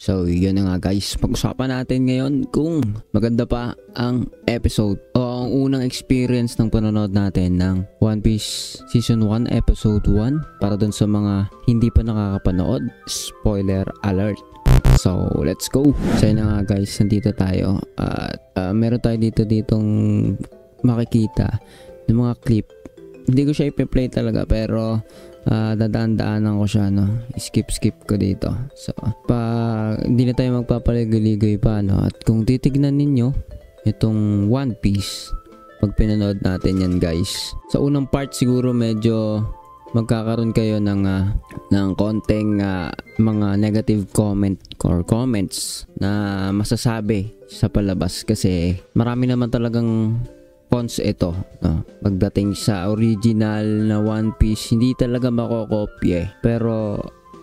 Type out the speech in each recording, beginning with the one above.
So yun na nga guys, pag-usapan natin ngayon kung maganda pa ang episode o ang unang experience ng panonood natin ng One Piece Season 1 Episode 1 para dun sa mga hindi pa nakakapanood. Spoiler alert. So let's go. So yun na nga guys, nandito tayo at meron tayo ditong makikita ng mga clip. Hindi ko siya ipi-play talaga pero dadaan-daanan ko siya, no? Skip ko dito. So hindi na tayo magpapaligoy-ligoy pa, no? At kung titignan ninyo itong One Piece pag pinanood natin yan guys, sa unang part siguro medyo magkakaroon kayo ng konting mga negative comment or comments na masasabi sa palabas kasi marami naman talagang cons ito, no? Pagdating sa original na One Piece, hindi talaga makokopye. Pero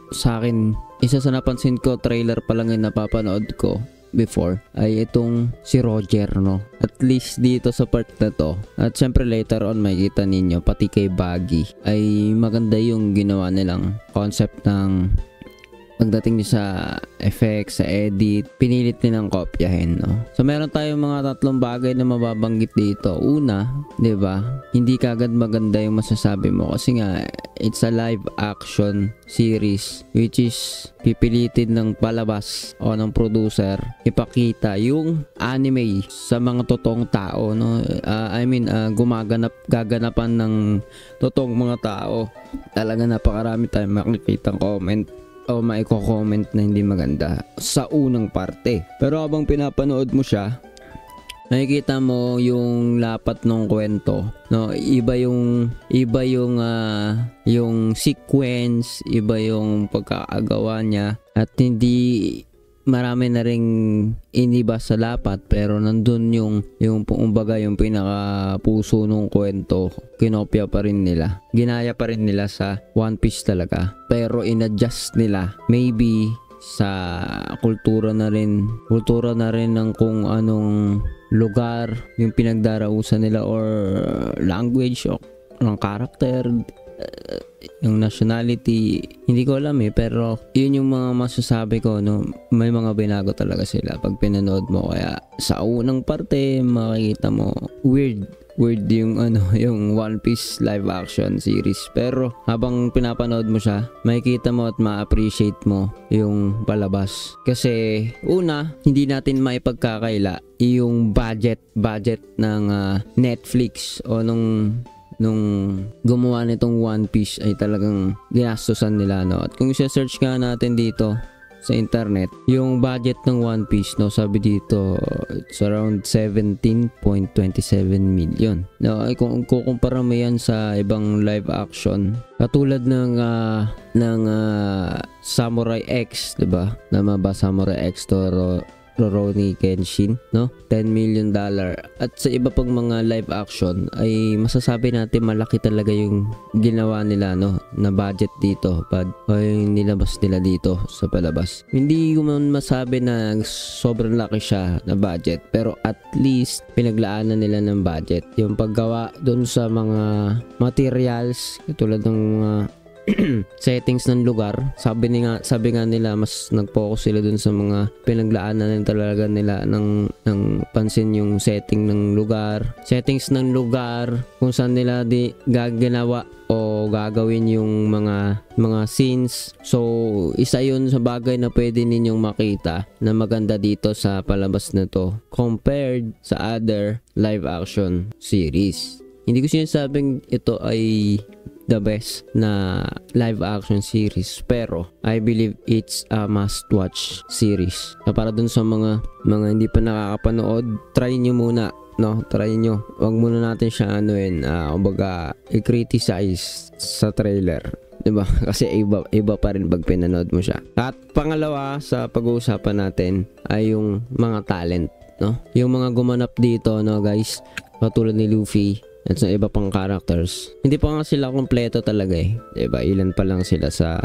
sa akin, isa sa napansin ko, trailer pa lang yung napapanood ko before, ay itong si Roger, no? At least dito sa part na to, at syempre later on makikita ninyo, pati kay Baggy, ay maganda yung ginawa nilang concept ng pagdating sa effects, sa edit, pinilit nilang kopyahin, no? So meron tayong mga tatlong bagay na mababanggit dito. Una, 'di ba? Hindi kagad maganda yung masasabi mo kasi nga it's a live action series which is pipilitin ng palabas o ng producer ipakita yung anime sa mga totoong tao, no? Gaganapan ng totoong mga tao. Talaga napakarami tayong makikitang comment o maiko-comment na hindi maganda sa unang parte. Pero habang pinapanood mo siya, nakikita mo yung lapat ng kwento, no? Iba yung sequence, iba yung pagkakagawa niya at hindi marami na ring iniba sa lapat pero nandun yung kumbaga yung pinaka puso ng kwento, kinopya pa rin nila, ginaya pa rin nila sa One Piece talaga pero inadjust nila maybe sa kultura na rin ng kung anong lugar yung pinagdarausan nila or language o ng character, yung nationality, hindi ko alam pero yun yung mga masasabi ko, no? May mga binago talaga sila pag pinanood mo, kaya sa unang parte makikita mo weird yung yung One Piece live action series pero habang pinapanood mo siya makikita mo at ma-appreciate mo yung palabas kasi una, hindi natin maipagkakaila yung budget ng Netflix o nung gumawa nitong One Piece ay talagang ginastusan nila, no? At kung i-search nga natin dito sa internet, yung budget ng One Piece, no, sabi dito it's around 17.27 million. No, ay kung kukumpara mo yan sa ibang live action katulad ng Samurai X, 'di ba? Tama ba Samurai X to Rurouni Kenshin, no? $10 million. At sa iba pang mga live action ay masasabi natin malaki talaga yung ginawa nila, no, na budget dito o yung nilabas nila dito sa palabas. Hindi ko man masabi na sobrang laki siya na budget pero at least pinaglaanan nila ng budget yung paggawa doon sa mga materials katulad ng mga settings ng lugar. Sabi nga nila mas nag-focus sila dun sa mga pinaglaanan talaga nila ng pansin yung settings ng lugar kung saan nila gaganawa o gagawin yung mga scenes. So isa yun sa bagay na pwede ninyong makita na maganda dito sa palabas na to compared sa other live action series. Hindi ko sinasabing ito ay the best na live action series pero I believe it's a must watch series. So, para dun sa mga hindi pa nakakapanood, try nyo muna, no? Try nyo. Wag muna natin siya kumbaga i-criticize sa trailer, 'di ba? Kasi iba pa rin pag pinanood mo siya. At pangalawa sa pag-uusapan natin ay yung mga talent, no? Yung mga gumanap dito, no, guys, katulad ni Luffy at sa iba pang characters. Hindi pa nga sila kompleto talaga diba? Ilan pa lang sila sa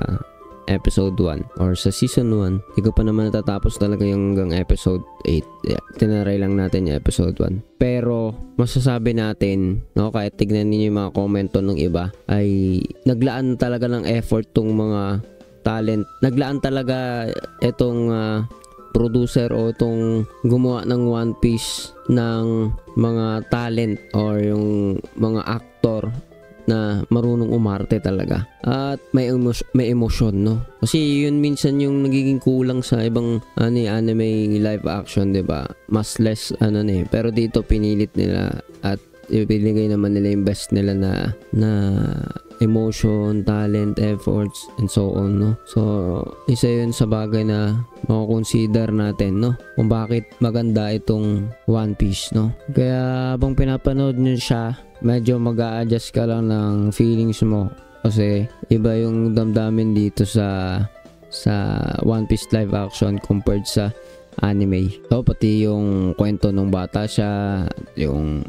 episode 1 or sa season 1. Hindi ko pa naman natatapos talaga yung hanggang episode 8. Tinaray lang natin yung episode 1. Pero masasabi natin, no, kahit tignan niyo yung mga komento ng iba, ay naglaan talaga ng effort tong mga talent. Naglaan talaga itong producer o itong gumawa ng One Piece ng mga talent or yung mga actor na marunong umarte talaga at may emosyon, no? Kasi yun minsan yung nagiging kulang sa ibang anime live action, 'di ba? Mas less pero dito pinilit nila at ibinigay naman nila yung best nila na emotion, talent, efforts, and so on, no? So, isa yun sa bagay na mako-consider natin, no? Kung bakit maganda itong One Piece, no? Kaya habang pinapanood nyo siya, medyo mag-a-adjust ka lang ng feelings mo kasi iba yung damdamin dito sa One Piece live action compared sa anime. So, pati yung kwento ng bata siya, yung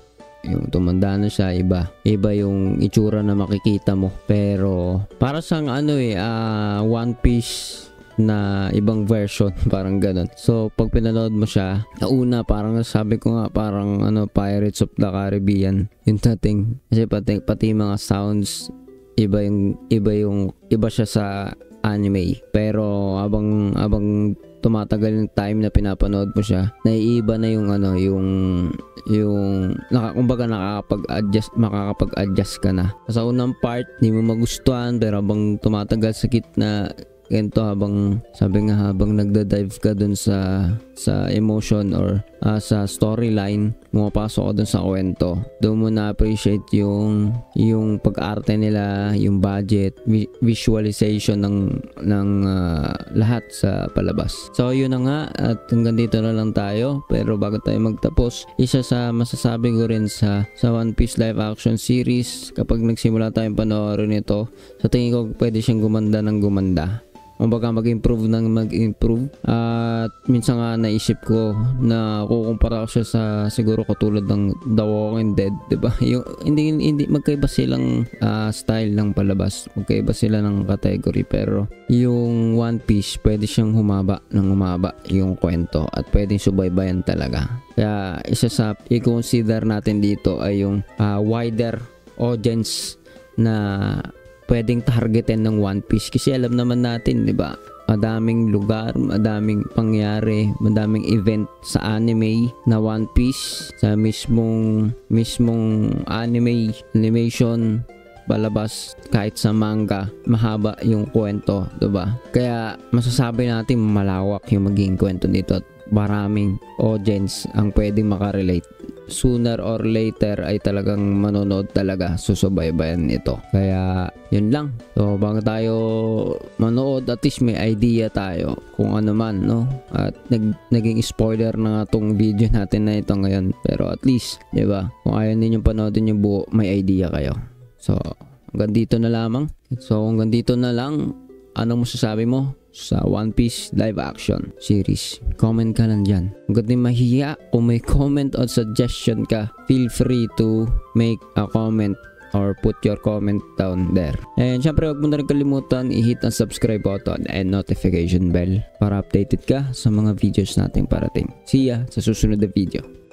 tumanda na siya, iba yung itsura na makikita mo, pero para sang One Piece na ibang version parang ganun. So pag pinanood mo siya, una parang sabi ko nga parang Pirates of the Caribbean yung dating, kasi pati mga sounds iba siya sa anime, pero abang tumatagal yung time na pinapanood mo siya, naiiba na kumbaga makakapag-adjust ka na. Sa unang part, hindi mo magustuhan, pero habang tumatagal sa gitna, ganito habang nagda-dive ka dun sa emotion or sa storyline, pumapasok ka dun sa kwento, doon mo na-appreciate yung pag-arte nila, yung budget, visualization ng lahat sa palabas. So yun na nga, at hanggang dito na lang tayo. Pero bago tayo magtapos, isa sa masasabi ko rin sa One Piece live action series, kapag nagsimula tayong panoorin ito, sa tingin ko pwede siyang gumanda ng gumanda. Kumbaga mag-improve at minsan nga naisip ko na kukumpara ko siya sa siguro katulad ng The Walking Dead, 'di ba? Yung hindi magkaiba silang style ng palabas, magkaiba sila ng category, pero yung One Piece pwede siyang humaba yung kwento at pwedeng subaybayan talaga. Kaya isa sa i-consider natin dito ay yung wider audience na pwedeng targetin ng One Piece, kasi alam naman natin, 'di ba? Madaming lugar, madaming pangyari, madaming event sa anime na One Piece, sa mismong animation palabas, kahit sa manga, mahaba yung kwento, 'di ba? Kaya masasabi natin malawak yung magiging kwento dito at maraming audience ang pwedeng makarelate. Sooner or later ay talagang manonood talaga, susubaybayan ito. Kaya yun lang. So bago tayo manood, at least may idea tayo kung ano man, no? At naging spoiler na nga tong video natin na ito ngayon, pero at least, di ba, kung ayaw ninyong panoodin yung buo, may idea kayo. So hanggang dito na lamang. Anong masasabi mo sa One Piece live action series? Comment ka lang dyan. Huwag din mahiya. Kung may comment or suggestion ka, feel free to make a comment or put your comment down there. And syempre, huwag mo na rin kalimutan i-hit ang subscribe button and notification bell para updated ka sa mga videos natin parating. See ya sa susunod na video.